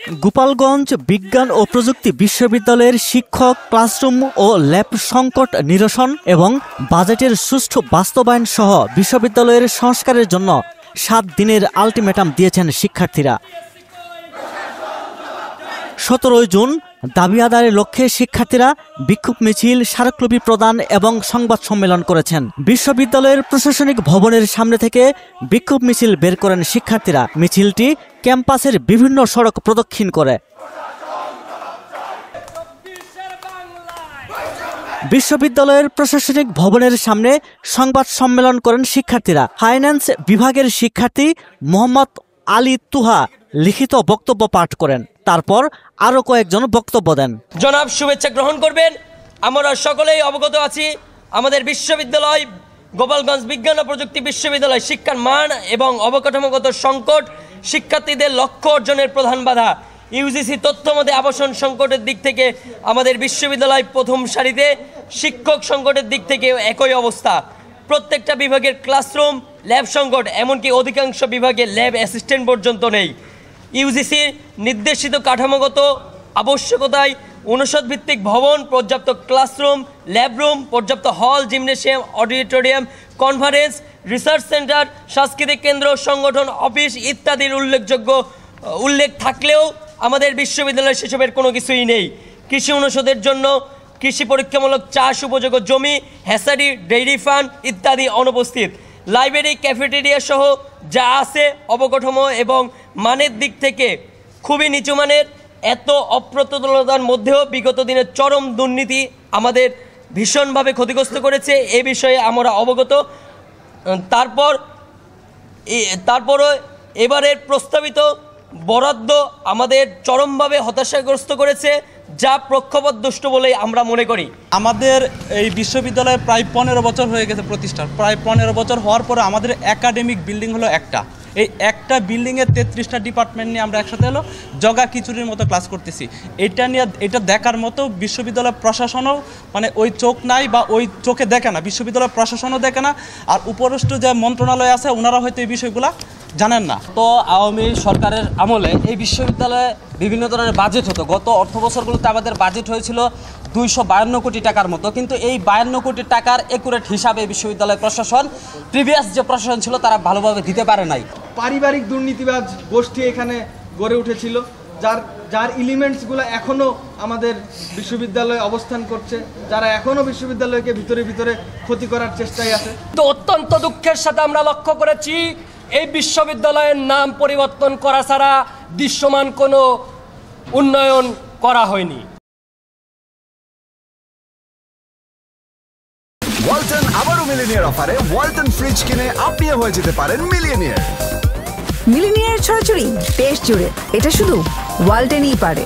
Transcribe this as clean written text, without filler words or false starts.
গোপালগঞ্জ বিজ্ঞান ও প্রযুক্তি বিশ্ববিদ্যালয়ের শিক্ষক, ক্লাসরুম ও ল্যাব সংকট নিরসন এবং বাজেটের সুষ্ঠু বাস্তবায়ন সহ বিশ্ববিদ্যালয়ের সংস্কারের জন্য 7 দিনের আলটিমেটাম দিয়েছেন শিক্ষার্থীরা। 17 জুন দাবি আদায়ের লক্ষ্যে শিক্ষার্থীরা বিক্ষোভ মিছিল, স্মারকলিপি প্রদান এবং সংবাদ সম্মেলন করেছেন। বিশ্ববিদ্যালয়ের প্রশাসনিক ভবনের সামনে থেকে বিক্ষোভ মিছিল বের করেন শিক্ষার্থীরা। মিছিলটি ক্যাম্পাসের বিভিন্ন সড়ক প্রদক্ষিণ করে। বিশ্ববিদ্যালয়ের প্রশাসনিক ভবনের সামনে সংবাদ সম্মেলন করেন শিক্ষার্থীরা। ফাইন্যান্স বিভাগের শিক্ষার্থী মোহাম্মদ আলী তুহা লিখিত বক্তব্য পাঠ করেন। তারপর আরো কয়েকজন বক্তব্য দেন। জনাব শুভেচ্ছা গ্রহণ করবেন। আমরা সকলেই অবগত আছি, আমাদের বিশ্ববিদ্যালয় গোপালগঞ্জ বিজ্ঞান ও প্রযুক্তি বিশ্ববিদ্যালয় শিক্ষার মান এবং অবকাঠামোগত সংকট শিক্ষার্থীদের লক্ষ্য অর্জনের প্রধান বাধা। ইউজিসি তথ্য মতে আবাসন সংকটের দিক থেকে আমাদের বিশ্ববিদ্যালয় প্রথম সারিতে, শিক্ষক সংকটের দিক থেকে একই অবস্থা। প্রত্যেকটা বিভাগের ক্লাসরুম, ল্যাব সংকট, এমনকি অধিকাংশ বিভাগে ল্যাব অ্যাসিস্ট্যান্ট পর্যন্ত নেই। ইউজিসির নির্দেশিত কাঠামোগত আবশ্যকতায় অনুষদ ভিত্তিক ভবন, পর্যাপ্ত ক্লাসরুম, ল্যাবরুম, পর্যাপ্ত হল, gymnasium, auditorium, conference, research centre, সাংস্কৃতিক কেন্দ্র, সংগঠন অফিস ইত্যাদির উল্লেখ থাকলেও আমাদের বিশ্ববিদ্যালয়ে সেসবের কোনো কিছুই নেই। কৃষি অনুষদের জন্য কৃষি পরীক্ষামূলক চাষ উপযোগ্য জমি, হ্যাচারি, ডেইরি ফার্ম ইত্যাদি অনুপস্থিত। লাইব্রেরি, ক্যাফেটেরিয়া সহ যা আছে অবকাঠামো এবং মানের দিক থেকে খুবই নিচু মানের। এত অপ্রতুলতার মধ্যেও বিগত দিনের চরম দুর্নীতি আমাদের ভীষণভাবে ক্ষতিগ্রস্ত করেছে, এ বিষয়ে আমরা অবগত। তারপরও এবারের প্রস্তাবিত বরাদ্দ আমাদের চরমভাবে হতাশাগ্রস্ত করেছে, যা পক্ষপাতদুষ্ট বলেই আমরা মনে করি। আমাদের এই বিশ্ববিদ্যালয়ে প্রায় 15 বছর হয়ে গেছে প্রতিষ্ঠার। প্রায় 15 বছর হওয়ার পরে আমাদের একাডেমিক বিল্ডিং হলো একটা। এই একটা বিল্ডিংয়ে 33টা ডিপার্টমেন্ট নিয়ে আমরা একসাথে জগা খিচুড়ির মতো ক্লাস করতেছি। এটা দেখার মতো বিশ্ববিদ্যালয় প্রশাসনও মানে ওই চোখ নাই বা ওই চোখে দেখে না, বিশ্ববিদ্যালয় প্রশাসনও দেখে না। আর উপরস্থ যে মন্ত্রণালয় আছে ওনারা হয়তো এই বিষয়গুলো জানেন না। তো আওয়ামী সরকারের আমলে এই বিশ্ববিদ্যালয়ে বিভিন্ন ধরনের বাজেট হতো। গত অর্থ বছরগুলোতে আমাদের বাজেট হয়েছিল 252 কোটি টাকার মতো, কিন্তু এই 52 কোটি টাকার একুরেট হিসাবে বিশ্ববিদ্যালয় প্রশাসন, প্রিভিয়াস যে প্রশাসন ছিল তারা ভালোভাবে দিতে পারে নাই। পারিবারিক দুর্নীতিবাজ গোষ্ঠী এখানে গড়ে উঠেছিল, যার এলিমেন্টসগুলো এখনও আমাদের বিশ্ববিদ্যালয়ে অবস্থান করছে, যারা এখনও বিশ্ববিদ্যালয়কে ভিতরে ভিতরে ক্ষতি করার চেষ্টায় আছে। তো অত্যন্ত দুঃখের সাথে আমরা লক্ষ্য করেছি এই বিশ্ববিদ্যালয়ের নাম পরিবর্তন করা ছাড়া দৃশ্যমান কোনো উন্নয়ন করা হয়নি। ওয়ালটন আবারও মিলিনিয়ার অফারে ওয়ালটন ফ্রিজ কিনে আপনিও হয়ে যেতে পারেন মিলিয়নিয়ার। মিলিনিয়ার ছড়াছড়ি দেশ জুড়ে, এটা শুধু ওয়ালটনই পারে।